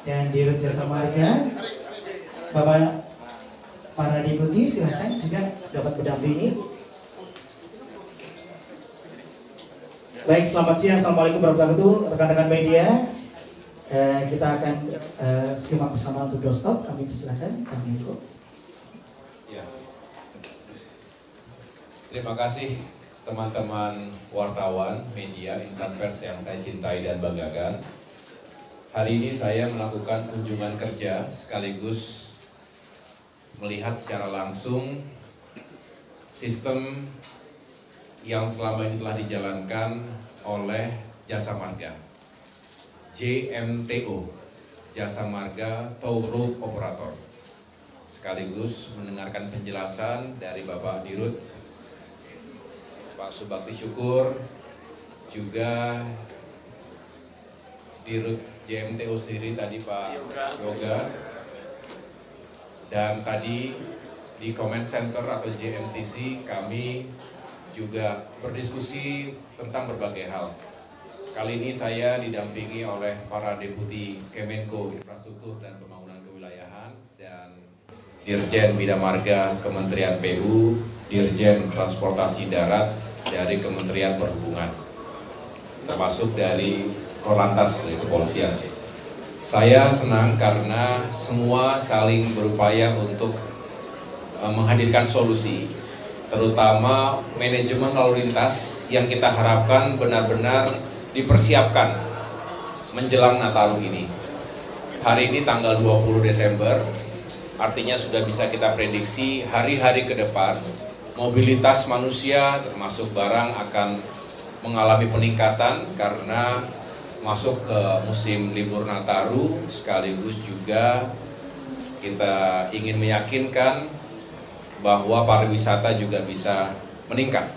dan Dirut Jasa Marga. Bapak para deputi silahkan juga dapat berdampingi. Baik, selamat siang, assalamualaikum warahmatullahi wabarakatuh, rekan-rekan media. Kita akan simak bersama untuk doorstop. Kami persilakan, Kang Menko. Ya. Terima kasih teman-teman wartawan, media, insan pers yang saya cintai dan banggakan. Hari ini saya melakukan kunjungan kerja sekaligus melihat secara langsung sistem yang selama ini telah dijalankan oleh Jasa Marga, JMTO, Jasa Marga Toll Road Operator. Sekaligus mendengarkan penjelasan dari Bapak Dirut, Pak Subakti Syukur, juga Dirut JMTO sendiri tadi Pak Yoga, dan tadi di Comment Center atau JMTC kami juga berdiskusi tentang berbagai hal. Kali ini saya didampingi oleh para deputi Kemenko Infrastruktur dan Pembangunan Kewilayahan dan Dirjen Bina Marga Kementerian PU, Dirjen Transportasi Darat dari Kementerian Perhubungan, termasuk dari Korlantas dari Kepolisian. Saya senang karena semua saling berupaya untuk menghadirkan solusi, terutama manajemen lalu lintas yang kita harapkan benar-benar dipersiapkan menjelang Nataru ini. Hari ini tanggal 20 Desember, artinya sudah bisa kita prediksi hari-hari ke depan mobilitas manusia termasuk barang akan mengalami peningkatan karena masuk ke musim libur Nataru, sekaligus juga kita ingin meyakinkan bahwa pariwisata juga bisa meningkat.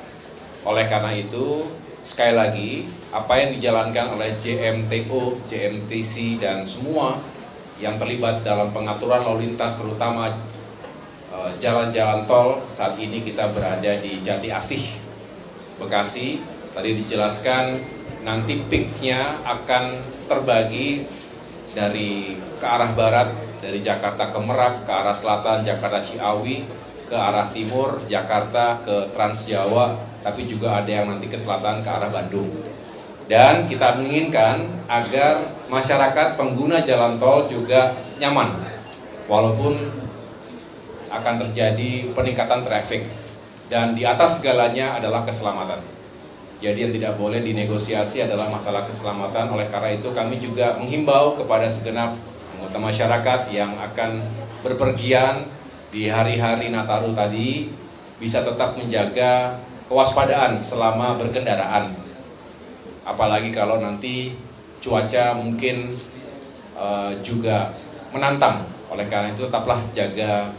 Oleh karena itu, sekali lagi, apa yang dijalankan oleh JMTO, JMTC, dan semua yang terlibat dalam pengaturan lalu lintas, terutama jalan-jalan tol. Saat ini kita berada di Jati Asih, Bekasi. Tadi dijelaskan nanti peaknya akan terbagi dari ke arah barat, dari Jakarta ke Merak, ke arah selatan Jakarta Ciawi, ke arah timur Jakarta ke Trans Jawa, tapi juga ada yang nanti ke selatan ke arah Bandung. Dan kita menginginkan agar masyarakat pengguna jalan tol juga nyaman, walaupun akan terjadi peningkatan traffic. Dan di atas segalanya adalah keselamatan. Jadi yang tidak boleh dinegosiasi adalah masalah keselamatan. Oleh karena itu kami juga menghimbau kepada segenap anggota masyarakat yang akan berpergian di hari-hari Nataru tadi bisa tetap menjaga kewaspadaan selama berkendaraan. Apalagi kalau nanti cuaca mungkin juga menantang. Oleh karena itu tetaplah jaga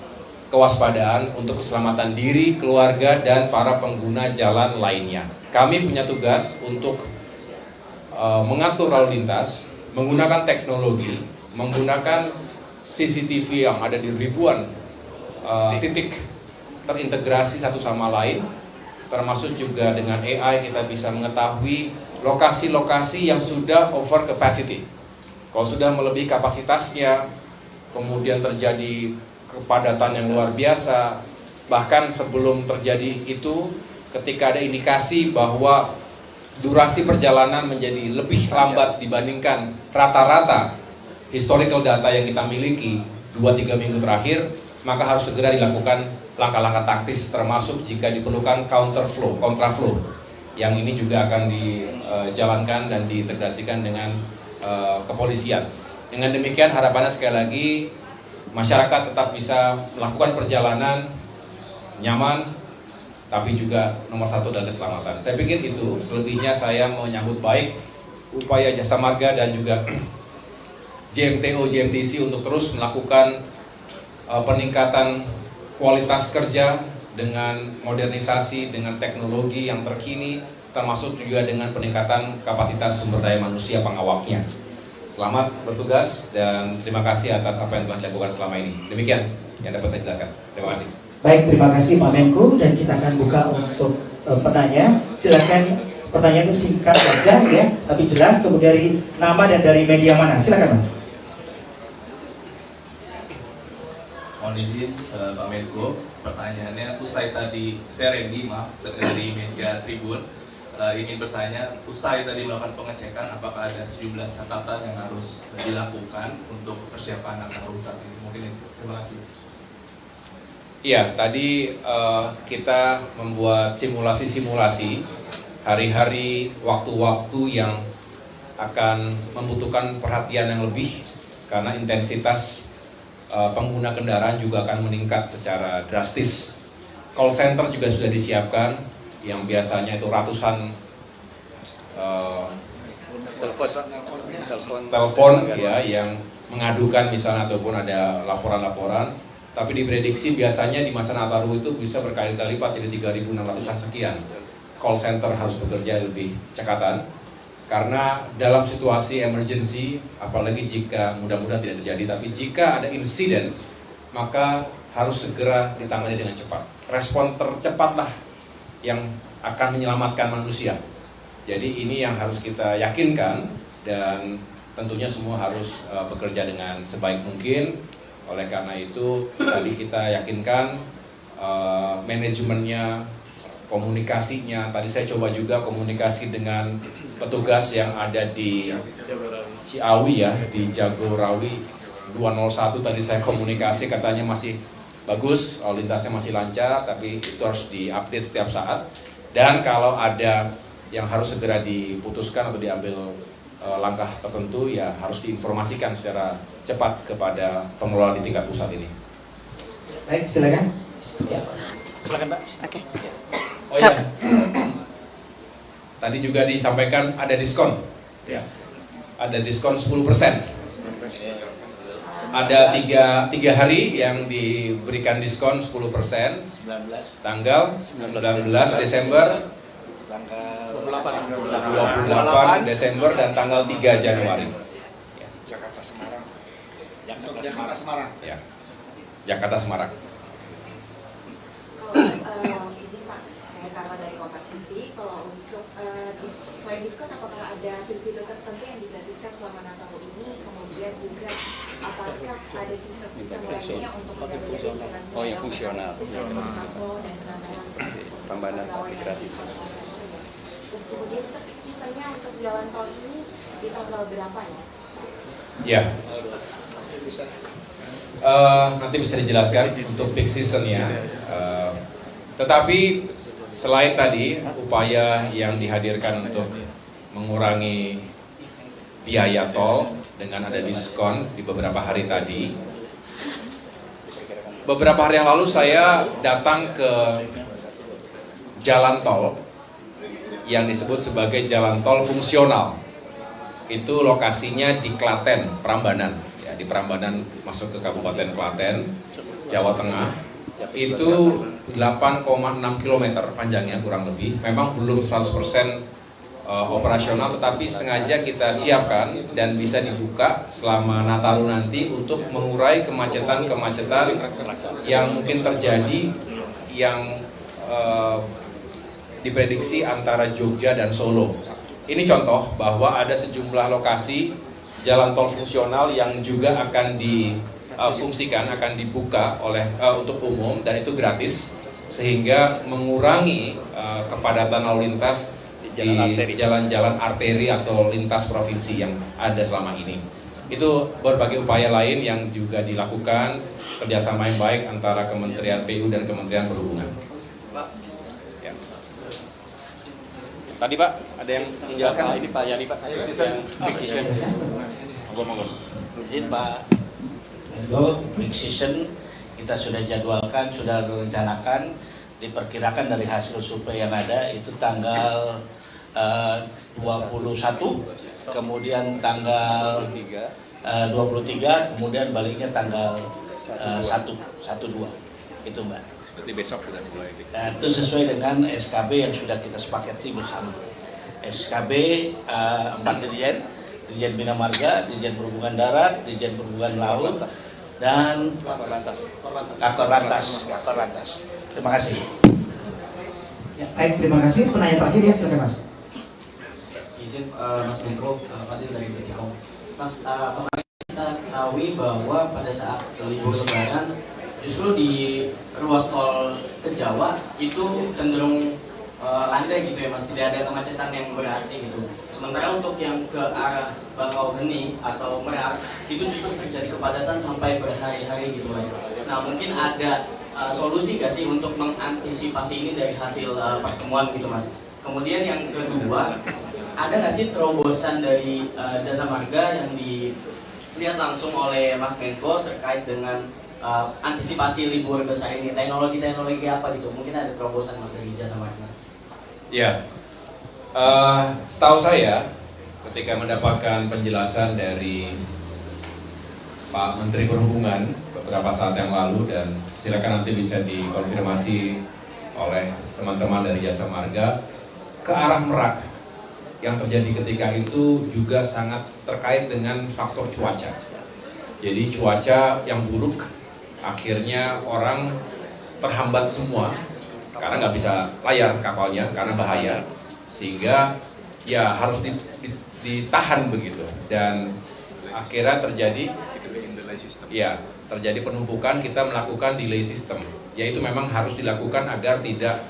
kewaspadaan untuk keselamatan diri, keluarga, dan para pengguna jalan lainnya. Kami punya tugas untuk mengatur lalu lintas, menggunakan teknologi, menggunakan CCTV yang ada di ribuan titik terintegrasi satu sama lain, termasuk juga dengan AI kita bisa mengetahui lokasi-lokasi yang sudah over capacity. Kalau sudah melebihi kapasitasnya, kemudian terjadi kepadatan yang luar biasa, bahkan sebelum terjadi itu, ketika ada indikasi bahwa durasi perjalanan menjadi lebih lambat dibandingkan rata-rata historical data yang kita miliki 2-3 minggu terakhir, maka harus segera dilakukan langkah-langkah taktis, termasuk jika diperlukan counterflow, kontraflow, yang ini juga akan dijalankan dan diintegrasikan dengan kepolisian. Dengan demikian harapannya sekali lagi masyarakat tetap bisa melakukan perjalanan nyaman, tapi juga nomor satu adalah keselamatan. Saya pikir itu, selebihnya saya menyambut baik upaya Jasa Marga dan juga JMTO, JMTC untuk terus melakukan peningkatan kualitas kerja dengan modernisasi, dengan teknologi yang terkini, termasuk juga dengan peningkatan kapasitas sumber daya manusia pengawaknya. Selamat bertugas dan terima kasih atas apa yang telah dilakukan selama ini. Demikian yang dapat saya jelaskan. Terima kasih. Baik, terima kasih Pak Menko, dan kita akan buka untuk penanya. Silakan pertanyaannya singkat saja ya, tapi jelas, kemudian dari nama dan dari media mana. Silakan Mas. mohon izin Pak Menko, pertanyaannya usai tadi, saya Randy dari Media Tribun, ingin bertanya, usai tadi melakukan pengecekan, apakah ada sejumlah catatan yang harus dilakukan untuk persiapan Nataru saat ini? Mungkin itu. Terima kasih. Iya, tadi kita membuat simulasi-simulasi hari-hari, waktu-waktu yang akan membutuhkan perhatian yang lebih karena intensitas pengguna kendaraan juga akan meningkat secara drastis. Call center juga sudah disiapkan, yang biasanya itu ratusan telepon ya yang mengadukan misalnya ataupun ada laporan-laporan. Tapi diprediksi biasanya di masa Nataru itu bisa berkali-kali lipat, jadi 3.600-an sekian. Call center harus bekerja lebih cekatan. Karena dalam situasi emergency, apalagi jika mudah-mudahan tidak terjadi, tapi jika ada insiden, maka harus segera ditangani dengan cepat. Respon tercepatlah yang akan menyelamatkan manusia. Jadi ini yang harus kita yakinkan, dan tentunya semua harus bekerja dengan sebaik mungkin. Oleh karena itu, tadi kita yakinkan manajemennya, komunikasinya. Tadi saya coba juga komunikasi dengan petugas yang ada di Ciawi ya, di Jagorawi 201. Tadi saya komunikasi, katanya masih bagus, lalu lintasnya masih lancar, tapi itu harus diupdate setiap saat. Dan kalau ada yang harus segera diputuskan atau diambil langkah tertentu, ya harus diinformasikan secara cepat kepada pengelola di tingkat pusat ini. Baik, silakan. Ya. Silakan, Pak. Oke. Oh iya, tadi juga disampaikan ada diskon, ya, ada diskon 10%. Ada tiga hari yang diberikan diskon 10%, tanggal 19 Desember, tanggal 28 Desember, dan tanggal 3 Januari. Jakarta Semarang. Jakarta Semarang. Ya, Jakarta Semarang. Kalau izin Pak, saya Carla dari Kompas TV. Kalau untuk selain diskon, apakah ada fitur-fitur tertentu yang digratiskan selama Nataru ini? Kemudian juga apakah ada sistem-sistem lainnya untuk menjaga yang fungsional. Tambahan tapi gratis. Terus kemudian untuk sisanya untuk jalan tol ini di tanggal berapa ya? Ya, nanti bisa dijelaskan untuk peak season ya. Tetapi selain tadi upaya yang dihadirkan untuk mengurangi biaya tol dengan ada diskon di beberapa hari tadi, beberapa hari yang lalu saya datang ke jalan tol yang disebut sebagai jalan tol fungsional. Itu lokasinya di Klaten, Prambanan, ya, di Prambanan masuk ke Kabupaten Klaten, Jawa Tengah. Itu 8,6 km panjangnya kurang lebih. Memang belum 100% operasional, tetapi sengaja kita siapkan dan bisa dibuka selama Nataru nanti untuk mengurai kemacetan-kemacetan yang mungkin terjadi, yang diprediksi antara Jogja dan Solo. Ini contoh bahwa ada sejumlah lokasi jalan tol fungsional yang juga akan difungsikan, akan dibuka untuk umum, dan itu gratis, sehingga mengurangi kepadatan lalu lintas di jalan-jalan arteri atau lintas provinsi yang ada selama ini. Itu berbagai upaya lain yang juga dilakukan, kerjasama yang baik antara Kementerian PU dan Kementerian Perhubungan. Ya. Tadi Pak, ada yang menjelaskan? Ini Pak Yani Pak. Monggo. Izin Pak Menko, peak season kita sudah jadwalkan, sudah direncanakan, diperkirakan dari hasil survei yang ada itu tanggal 21, kemudian tanggal 23, kemudian baliknya tanggal 1, 2. Itu Mbak. Berarti besok sudah mulai. Nah, itu sesuai dengan SKB yang sudah kita sepakati bersama. SKB 4 Dirjen, Dirjen Bina Marga, Dirjen Perhubungan Darat, Dirjen Perhubungan Laut, dan Kakor Lantas. Terima kasih. Ya, baik, terima kasih. Penanya terakhir ya, silakan Mas. Izin Mas Menko, Fadil dari Detikom. Mas, kemarin kita ketahui bahwa pada saat libur Lebaran justru di ruas tol ke Jawa itu cenderung landai gitu ya Mas, tidak ada kemacetan yang berarti gitu. Sementara untuk yang ke arah Bakauheni atau Merak itu justru terjadi kepadatan sampai berhari-hari gitu Mas. Nah mungkin ada solusi nggak sih untuk mengantisipasi ini dari hasil pertemuan gitu Mas? Kemudian yang kedua, ada nggak sih terobosan dari Jasa Marga yang dilihat langsung oleh Mas Menko terkait dengan antisipasi libur besar ini? Teknologi apa gitu? Mungkin ada terobosan Mas dari Jasa Marga? Ya, setahu saya ketika mendapatkan penjelasan dari Pak Menteri Perhubungan beberapa saat yang lalu, dan silakan nanti bisa dikonfirmasi oleh teman-teman dari Jasa Marga, ke arah Merak yang terjadi ketika itu juga sangat terkait dengan faktor cuaca. Jadi cuaca yang buruk, akhirnya orang terhambat semua karena nggak bisa layar kapalnya karena bahaya, sehingga ya harus ditahan begitu, dan akhirnya terjadi penumpukan. Kita melakukan delay system, yaitu memang harus dilakukan agar tidak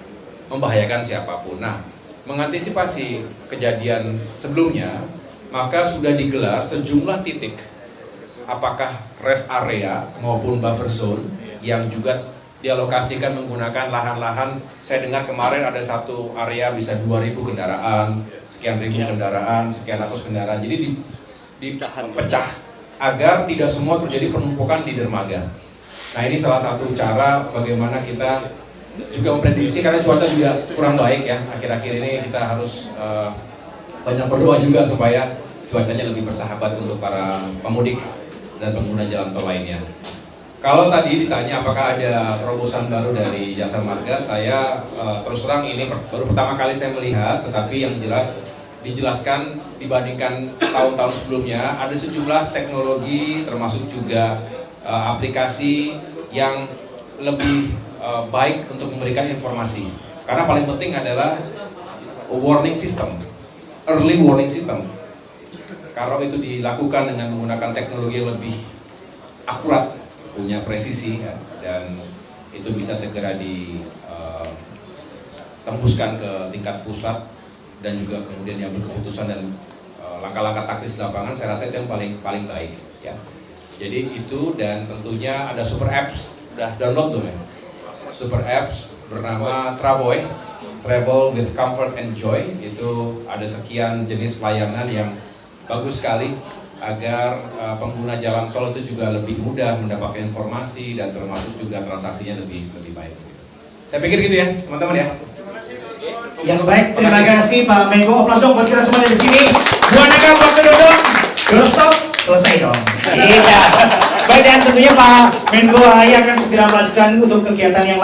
membahayakan siapapun. Nah, mengantisipasi kejadian sebelumnya, maka sudah digelar sejumlah titik, apakah rest area maupun buffer zone, yang juga dialokasikan menggunakan lahan-lahan. Saya dengar kemarin ada satu area bisa 2.000 kendaraan, sekian ribu kendaraan, sekian ratus kendaraan. Jadi dipecah agar tidak semua terjadi penumpukan di dermaga. Nah, ini salah satu cara bagaimana kita juga memprediksi, karena cuaca juga kurang baik ya. Akhir-akhir ini kita harus banyak berdoa juga supaya cuacanya lebih bersahabat untuk para pemudik dan pengguna jalan tol lainnya. Kalau tadi ditanya apakah ada terobosan baru dari Jasa Marga, saya terus terang ini baru pertama kali saya melihat, tetapi yang jelas dijelaskan dibandingkan tahun-tahun sebelumnya, ada sejumlah teknologi termasuk juga aplikasi yang lebih baik untuk memberikan informasi. Karena paling penting adalah warning system, early warning system. Kalau itu dilakukan dengan menggunakan teknologi yang lebih akurat, punya presisi ya, dan itu bisa segera ditembuskan ke tingkat pusat, dan juga kemudian yang berkeputusan dan langkah-langkah taktis di lapangan, saya rasa itu yang paling baik ya. Jadi itu, dan tentunya ada super apps, udah download belum ya? Super apps bernama Travoy, Travel with Comfort and Joy. Itu ada sekian jenis layanan yang bagus sekali agar pengguna jalan tol itu juga lebih mudah mendapatkan informasi, dan termasuk juga transaksinya lebih baik. Saya pikir gitu ya, teman-teman ya. Yang baik, terima kasih Pak Menko. Oplas dong buat kita semua dari sini. Buat Anda waktu duduk, stop, selesai dong. Iya. Baik, dan tentunya Pak Menko akan segera melanjutkan untuk kegiatan yang lain.